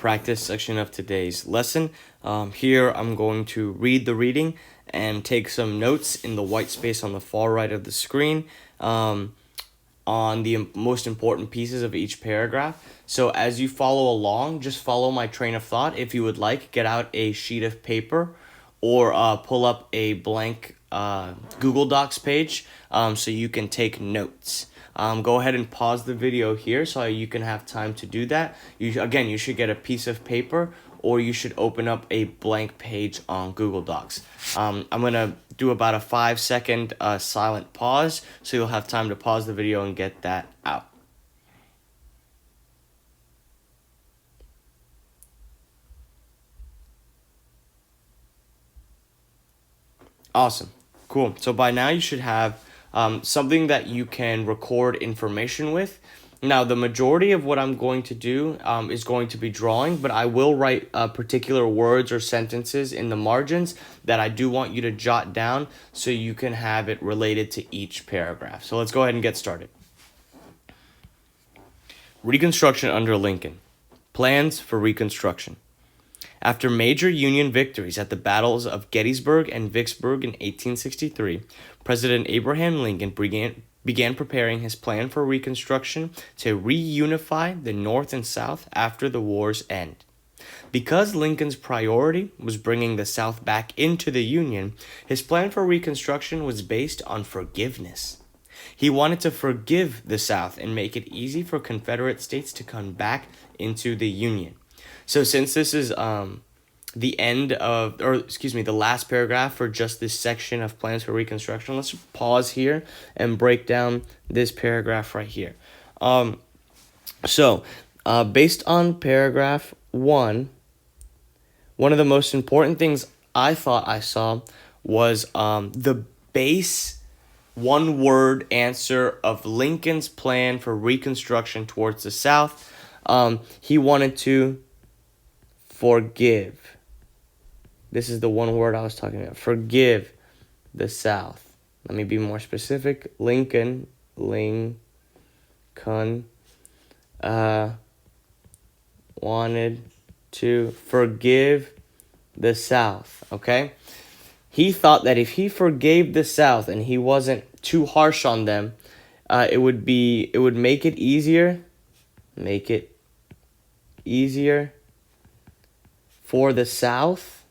practice section of today's lesson. Here I'm going to read the reading and take some notes in the white space on the far right of the screen on the most important pieces of each paragraph. So as you follow along, just follow my train of thought. If you would like, get out a sheet of paper or pull up a blank Google Docs page so you can take notes. Go ahead and pause the video here so you can have time to do that. You should get a piece of paper or you should open up a blank page on Google Docs. I'm going to do about a 5-second silent pause so you'll have time to pause the video and get that out. Awesome. Cool. So by now you should have something that you can record information with. Now, the majority of what I'm going to do is going to be drawing, but I will write particular words or sentences in the margins that I do want you to jot down so you can have it related to each paragraph. So let's go ahead and get started. Reconstruction under Lincoln. Plans for Reconstruction. After major Union victories at the battles of Gettysburg and Vicksburg in 1863, President Abraham Lincoln began preparing his plan for Reconstruction to reunify the North and South after the war's end. Because Lincoln's priority was bringing the South back into the Union, his plan for Reconstruction was based on forgiveness. He wanted to forgive the South and make it easy for Confederate states to come back into the Union. So since this is the last paragraph for just this section of plans for Reconstruction, let's pause here and break down this paragraph right here. Based on paragraph 1, one of the most important things I thought I saw was the base one-word answer of Lincoln's plan for Reconstruction towards the South. He wanted to forgive. This is the one word I was talking about. Forgive the South. Let me be more specific. Lincoln wanted to forgive the South. Okay? He thought that if he forgave the South and he wasn't too harsh on them, it would make it easier for the South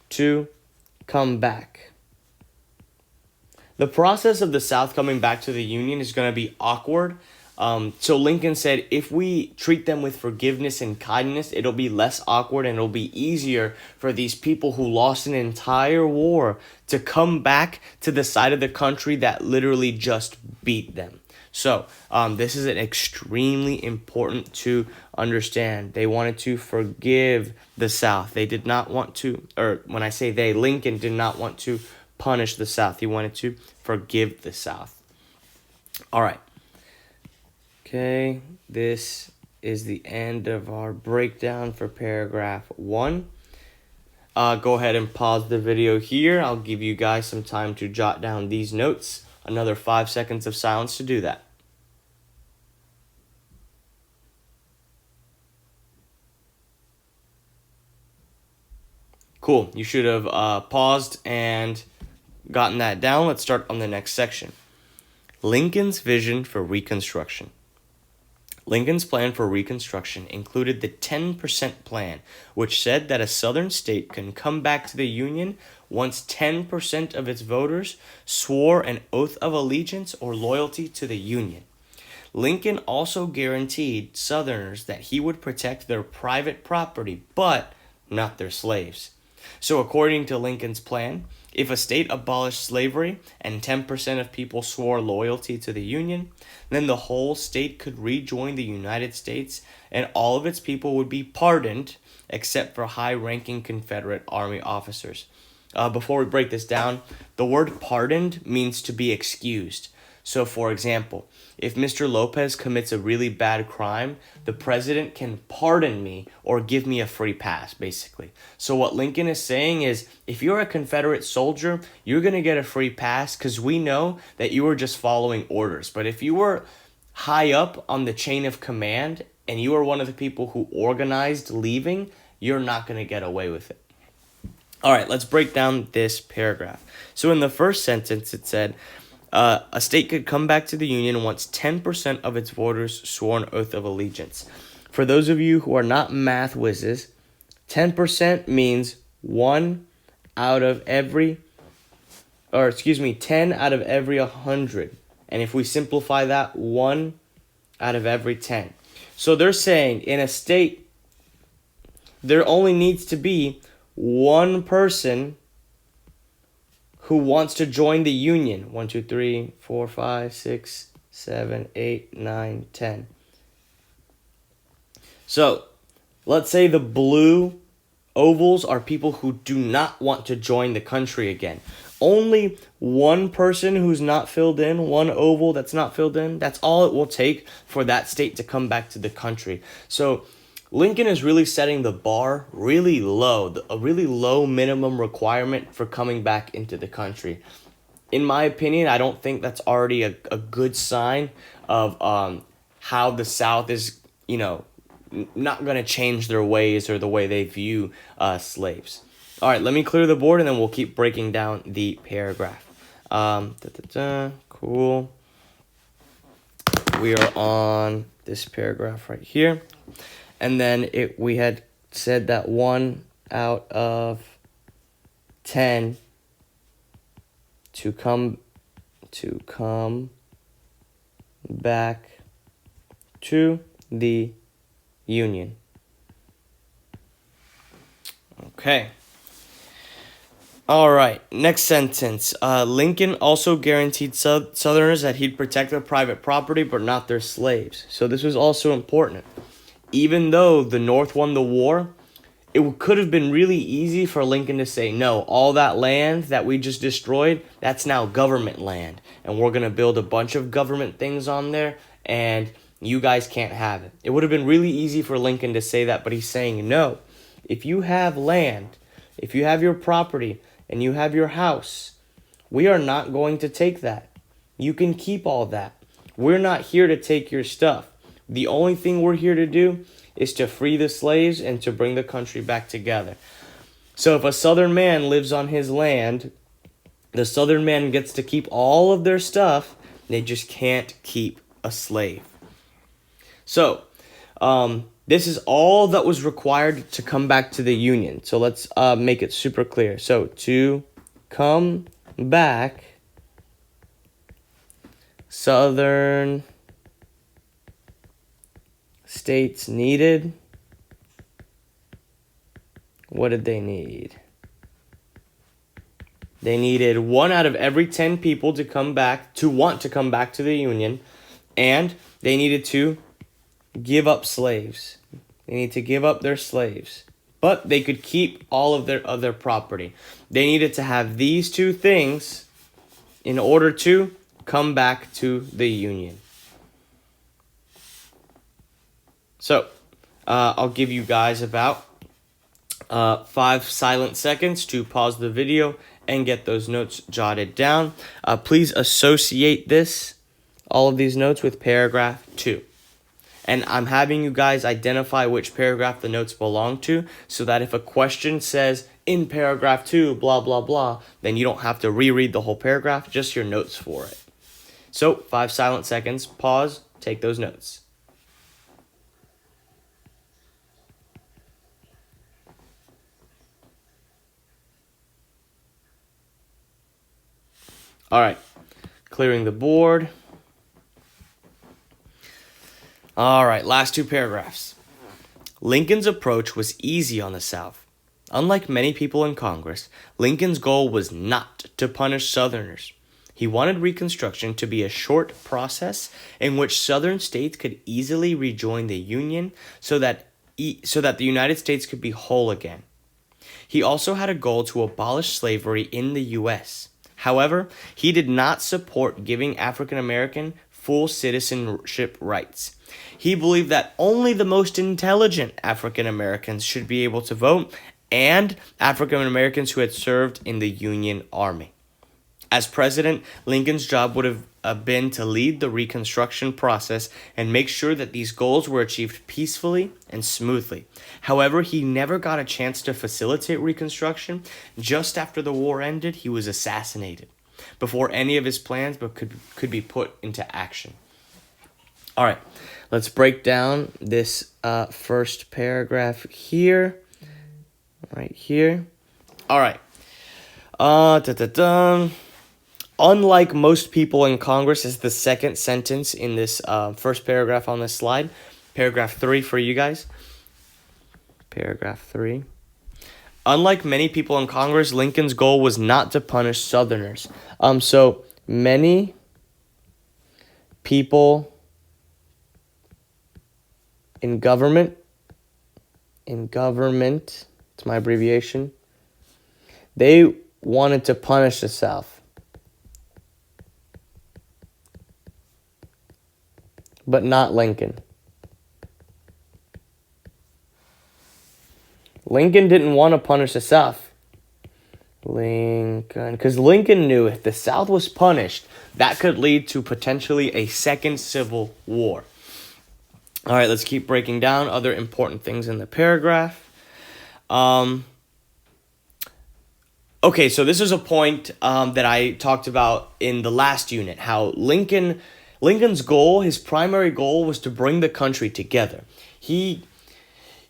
to come back. The process of the South coming back to the Union is going to be awkward. So Lincoln said, if we treat them with forgiveness and kindness, it'll be less awkward and it'll be easier for these people who lost an entire war to come back to the side of the country that literally just beat them. So this is extremely important to understand. They wanted to forgive the South. They did not want to, or when I say they, Lincoln did not want to punish the South. He wanted to forgive the South. All right. Okay, this is the end of our breakdown for paragraph 1. Go ahead and pause the video here. I'll give you guys some time to jot down these notes. Another 5 seconds of silence to do that. Cool. You should have paused and gotten that down. Let's start on the next section. Lincoln's vision for Reconstruction. Lincoln's plan for Reconstruction included the 10% plan, which said that a southern state can come back to the Union once 10% of its voters swore an oath of allegiance or loyalty to the Union. Lincoln also guaranteed Southerners that he would protect their private property, but not their slaves. So according to Lincoln's plan, if a state abolished slavery and 10% of people swore loyalty to the Union, then the whole state could rejoin the United States and all of its people would be pardoned except for high-ranking Confederate Army officers. Before we break this down, the word pardoned means to be excused. So, for example, if Mr. Lopez commits a really bad crime, the president can pardon me or give me a free pass, basically. So what Lincoln is saying is, if you're a Confederate soldier, you're going to get a free pass because we know that you were just following orders. But if you were high up on the chain of command and you are one of the people who organized leaving, you're not going to get away with it. All right, let's break down this paragraph. So in the first sentence, it said, a state could come back to the Union once 10% of its voters swore an oath of allegiance. For those of you who are not math whizzes, 10% means 10 out of every 100. And if we simplify that, 1 out of every 10. So they're saying in a state, there only needs to be one person who wants to join the Union. 1, 2, 3, 4, 5, 6, 7, 8, 9, 10. So let's say the blue ovals are people who do not want to join the country again. Only one person who's not filled in, one oval that's not filled in, that's all it will take for that state to come back to the country. So Lincoln is really setting the bar really low, a really low minimum requirement for coming back into the country. In my opinion, I don't think that's already a good sign of how the South is, not going to change their ways or the way they view slaves. All right, let me clear the board and then we'll keep breaking down the paragraph. Cool. We are on this paragraph right here. And then we had said that 1 out of 10 to come back to the Union. Okay. All right, next sentence. Lincoln also guaranteed Southerners that he'd protect their private property but not their slaves. So this was also important. Even though the North won the war, it could have been really easy for Lincoln to say, no, all that land that we just destroyed, that's now government land. And we're going to build a bunch of government things on there, and you guys can't have it. It would have been really easy for Lincoln to say that, but he's saying, no, if you have land, if you have your property, and you have your house, we are not going to take that. You can keep all that. We're not here to take your stuff. The only thing we're here to do is to free the slaves and to bring the country back together. So if a Southern man lives on his land, the Southern man gets to keep all of their stuff. They just can't keep a slave. So, this is all that was required to come back to the Union. So let's make it super clear. So to come back, Southern states needed. What did they need? They needed 1 out of every 10 people to want to come back to the Union, and they needed to give up slaves. They need to give up their slaves. But they could keep all of their other property. They needed to have these two things in order to come back to the Union. So, I'll give you guys about 5 silent seconds to pause the video and get those notes jotted down. Please associate all of these notes with paragraph 2. And I'm having you guys identify which paragraph the notes belong to, so that if a question says, in paragraph 2, blah, blah, blah, then you don't have to reread the whole paragraph, just your notes for it. So, 5 silent seconds, pause, take those notes. All right, clearing the board. All right, last 2 paragraphs. Lincoln's approach was easy on the South. Unlike many people in Congress, Lincoln's goal was not to punish Southerners. He wanted Reconstruction to be a short process in which Southern states could easily rejoin the Union so that the United States could be whole again. He also had a goal to abolish slavery in the U.S. However, he did not support giving African American full citizenship rights. He believed that only the most intelligent African Americans should be able to vote, and African Americans who had served in the Union Army. As president, Lincoln's job would have been to lead the Reconstruction process and make sure that these goals were achieved peacefully and smoothly. However, he never got a chance to facilitate Reconstruction. Just after the war ended, he was assassinated before any of his plans could be put into action. All right, let's break down this first paragraph here. Right here. All right. Unlike most people in Congress is the second sentence in this first paragraph on this slide. Paragraph 3 for you guys. Paragraph 3. Unlike many people in Congress, Lincoln's goal was not to punish Southerners. So many people in government, it's my abbreviation, they wanted to punish the South. But not Lincoln. Lincoln didn't want to punish the South. Because Lincoln knew if the South was punished, that could lead to potentially a second civil war. All right, let's keep breaking down other important things in the paragraph. Okay, so this is a point that I talked about in the last unit, how Lincoln's goal, his primary goal, was to bring the country together. He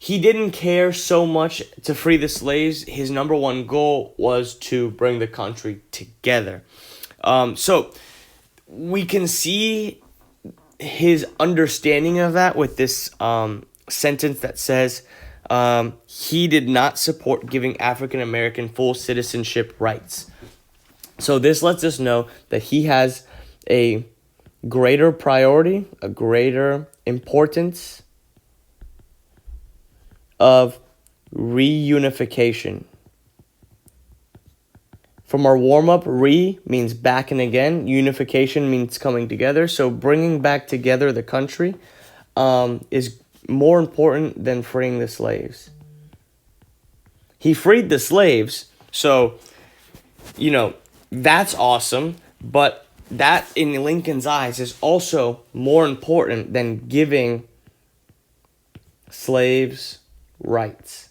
didn't care so much to free the slaves. His number one goal was to bring the country together. So we can see his understanding of that with this sentence that says he did not support giving African American full citizenship rights. So this lets us know that he has a greater priority, a greater importance of reunification. From our warm-up, re means back and again. Unification means coming together. So bringing back together the country is more important than freeing the slaves. He freed the slaves, so, that's awesome. But that, in Lincoln's eyes, is also more important than giving slaves rights.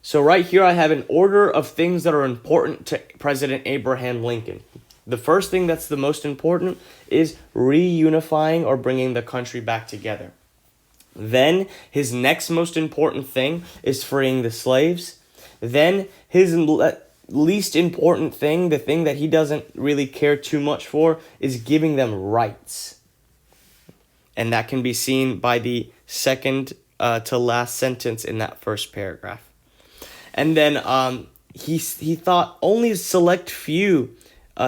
So right here I have an order of things that are important to President Abraham Lincoln. The first thing that's the most important is reunifying or bringing the country back together. Then his next most important thing is freeing the slaves. Then his least important thing, the thing that he doesn't really care too much for, is giving them rights. And that can be seen by the second to last sentence in that first paragraph. And then he thought only a select few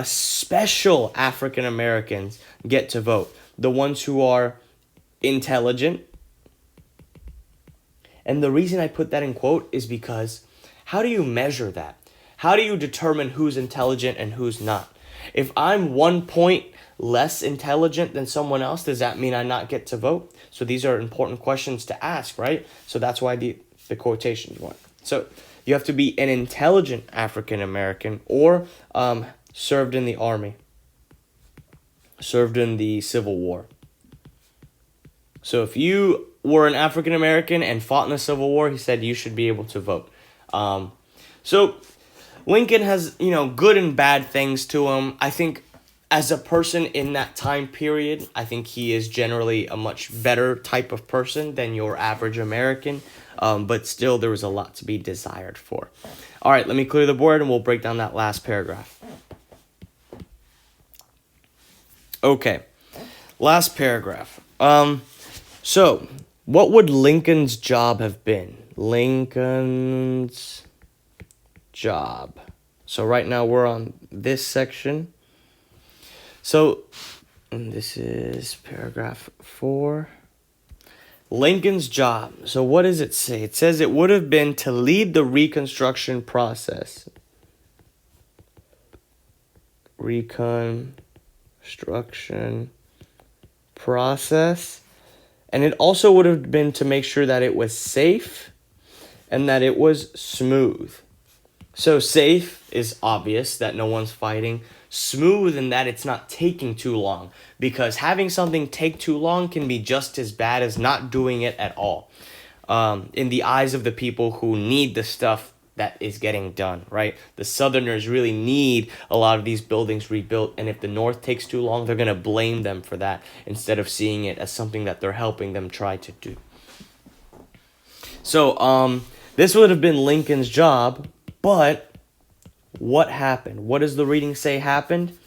special African Americans get to vote. The ones who are intelligent. And the reason I put that in quote is because how do you measure that? How do you determine who's intelligent and who's not? If I'm 1 point less intelligent than someone else, does that mean I not get to vote? So these are important questions to ask, right? So that's why the quotations went. So you have to be an intelligent African American or served in the army, served in the Civil War. So if you were an African American and fought in the Civil War, he said you should be able to vote. So Lincoln has, good and bad things to him. I think as a person in that time period, I think he is generally a much better type of person than your average American. But still, there was a lot to be desired for. All right, let me clear the board and we'll break down that last paragraph. Okay, last paragraph. So, what would Lincoln's job have been? Lincoln's job. So right now we're on this section. So, and this is paragraph 4. Lincoln's job. So what does it say? It says it would have been to lead the Reconstruction process. Reconstruction process. And it also would have been to make sure that it was safe and that it was smooth. So safe is obvious, that no one's fighting. smooth in that it's not taking too long, because having something take too long can be just as bad as not doing it at all, in the eyes of the people who need the stuff that is getting done, right? The Southerners really need a lot of these buildings rebuilt, and if the North takes too long, they're going to blame them for that instead of seeing it as something that they're helping them try to do. So, this would have been Lincoln's job, but what happened? What does the reading say happened?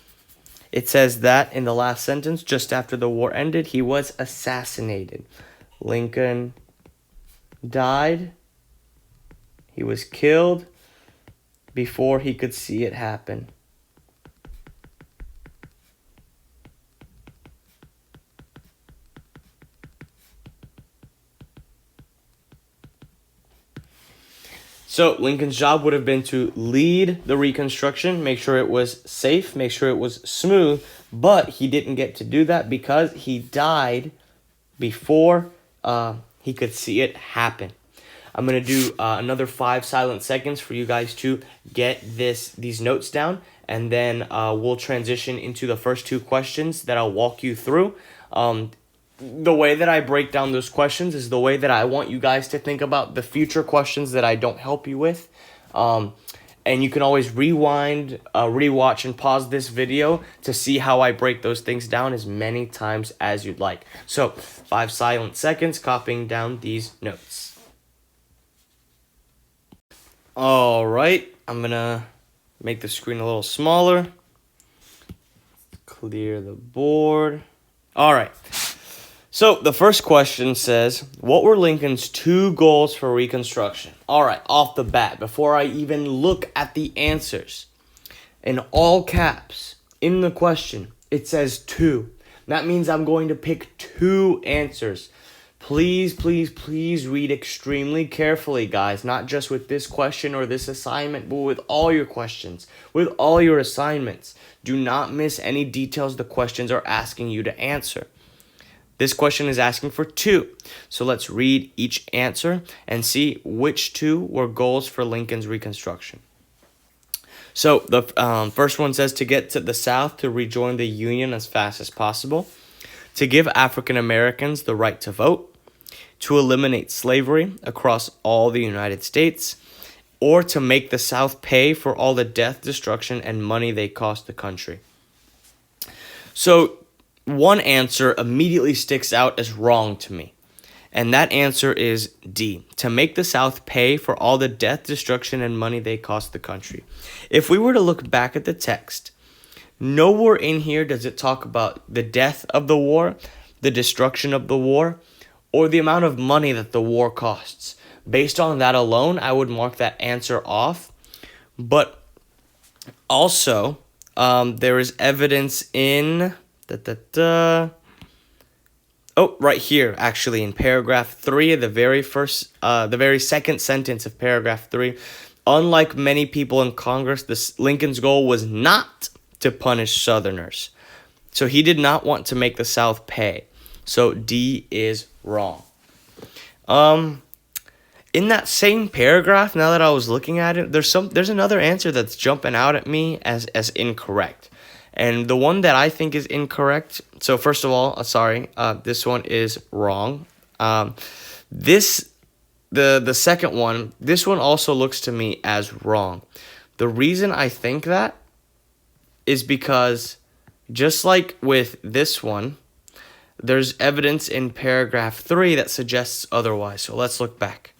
It says that in the last sentence, just after the war ended, he was assassinated. Lincoln died. He was killed before he could see it happen. So Lincoln's job would have been to lead the Reconstruction, make sure it was safe, make sure it was smooth, but he didn't get to do that because he died before he could see it happen. I'm going to do another 5 silent seconds for you guys to get these notes down, and then we'll transition into the first 2 questions that I'll walk you through. The way that I break down those questions is the way that I want you guys to think about the future questions that I don't help you with. And you can always rewind, rewatch, and pause this video to see how I break those things down as many times as you'd like. So, 5 silent seconds, copying down these notes. All right, I'm going to make the screen a little smaller. Clear the board. All right. So the first question says, what were Lincoln's 2 goals for Reconstruction? All right, off the bat, before I even look at the answers, in all caps, in the question, it says 2. That means I'm going to pick 2 answers. Please, please, please read extremely carefully, guys. Not just with this question or this assignment, but with all your questions, with all your assignments. Do not miss any details the questions are asking you to answer. This question is asking for 2. So let's read each answer and see which 2 were goals for Lincoln's Reconstruction. So the first one says to get to the South to rejoin the Union as fast as possible, to give African Americans the right to vote, to eliminate slavery across all the United States, or to make the South pay for all the death, destruction, and money they cost the country. So one answer immediately sticks out as wrong to me, and that answer is D, to make the South pay for all the death, destruction, and money they cost the country. If we were to look back at the text, nowhere in here does it talk about the death of the war, the destruction of the war, or the amount of money that the war costs. Based on that alone, I would mark that answer off. But also, there is evidence in right here, actually, in paragraph 3, the very second sentence of paragraph 3. Unlike many people in Congress, Lincoln's goal was not to punish Southerners. So he did not want to make the South pay. So D is wrong. In that same paragraph, now that I was looking at it, there's another answer that's jumping out at me as incorrect. And the one that I think is incorrect, so first of all, this one is wrong. The second one, this one also looks to me as wrong. The reason I think that is because just like with this one, there's evidence in paragraph 3 that suggests otherwise. So let's look back.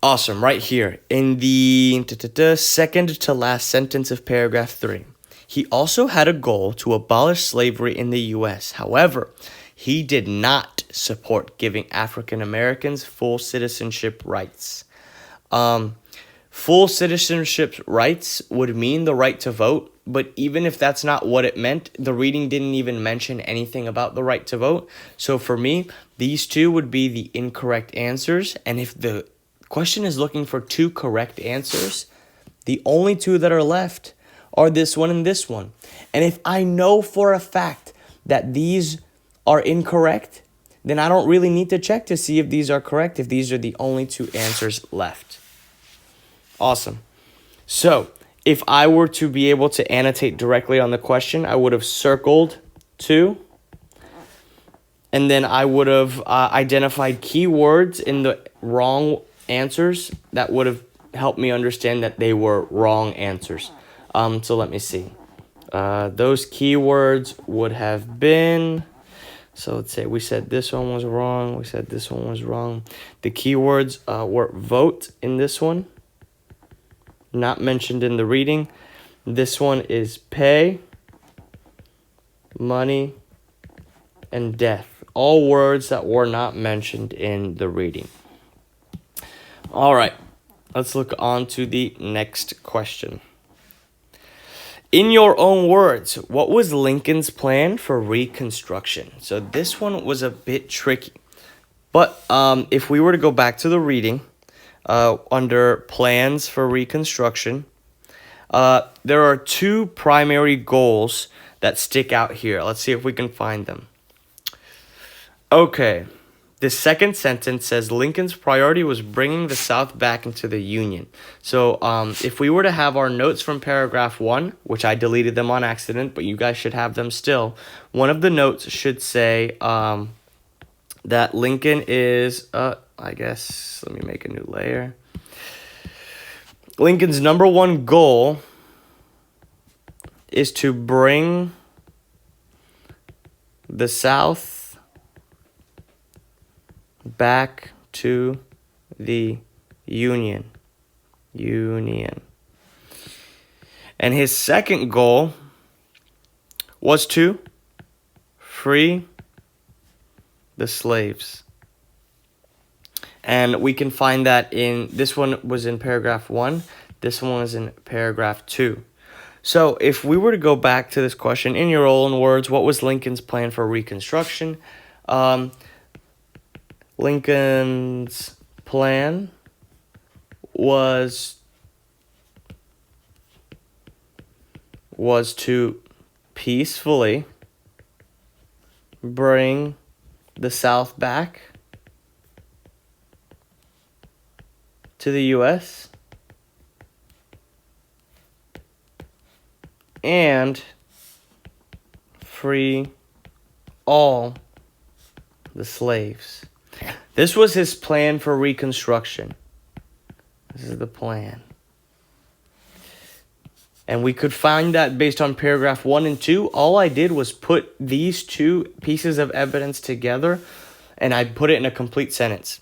Awesome, right here in the second to last sentence of paragraph 3. He also had a goal to abolish slavery in the U.S. However, he did not support giving African Americans full citizenship rights. Full citizenship rights would mean the right to vote, but even if that's not what it meant, the reading didn't even mention anything about the right to vote. So for me, these 2 would be the incorrect answers, and if the question is looking for 2 correct answers, the only 2 that are left are this one and this one. And if I know for a fact that these are incorrect, then I don't really need to check to see if these are correct, if these are the only 2 answers left. Awesome. So if I were to be able to annotate directly on the question, I would have circled 2. And then I would have identified keywords in the wrong answers that would have helped me understand that they were wrong answers. So let me see. Those keywords would have been... So let's say we said this one was wrong. We said this one was wrong. The keywords were vote in this one. Not mentioned in the reading. This one is pay, money, and death. All words that were not mentioned in the reading. All right. Let's look on to the next question. In your own words, what was Lincoln's plan for Reconstruction? So this one was a bit tricky. But if we were to go back to the reading, under plans for Reconstruction, there are 2 primary goals that stick out here. Let's see if we can find them. Okay. The second sentence says Lincoln's priority was bringing the South back into the Union. So if we were to have our notes from paragraph 1, which I deleted them on accident, but you guys should have them still, one of the notes should say that Lincoln is, I guess, let me make a new layer. Lincoln's number 1 goal is to bring the South back to the Union. And his second goal was to free the slaves. And we can find that in, this one was in paragraph 1, this one was in paragraph 2. So if we were to go back to this question, in your own words, what was Lincoln's plan for Reconstruction? Lincoln's plan was to peacefully bring the South back to the U.S. and free all the slaves. This was his plan for Reconstruction. This is the plan. And we could find that based on paragraph 1 and 2. All I did was put these 2 pieces of evidence together, and I put it in a complete sentence.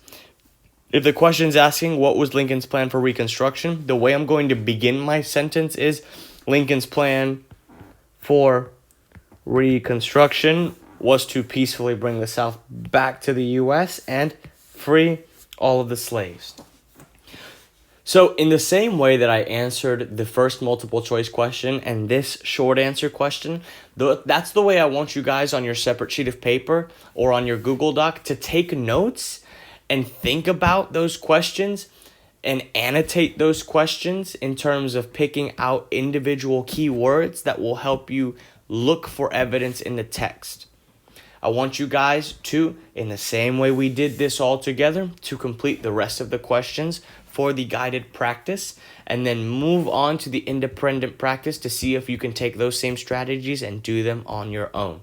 If the question is asking what was Lincoln's plan for Reconstruction, the way I'm going to begin my sentence is Lincoln's plan for Reconstruction was to peacefully bring the South back to the U.S. and free all of the slaves. So in the same way that I answered the first multiple choice question and this short answer question, that's the way I want you guys on your separate sheet of paper or on your Google Doc to take notes and think about those questions and annotate those questions in terms of picking out individual keywords that will help you look for evidence in the text. I want you guys to, in the same way we did this all together, to complete the rest of the questions for the guided practice and then move on to the independent practice to see if you can take those same strategies and do them on your own.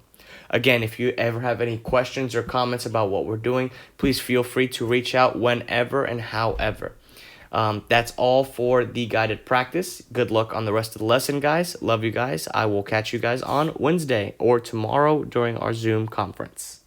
Again, if you ever have any questions or comments about what we're doing, please feel free to reach out whenever and however. That's all for the guided practice. Good luck on the rest of the lesson, guys. Love you guys. I will catch you guys on Wednesday or tomorrow during our Zoom conference.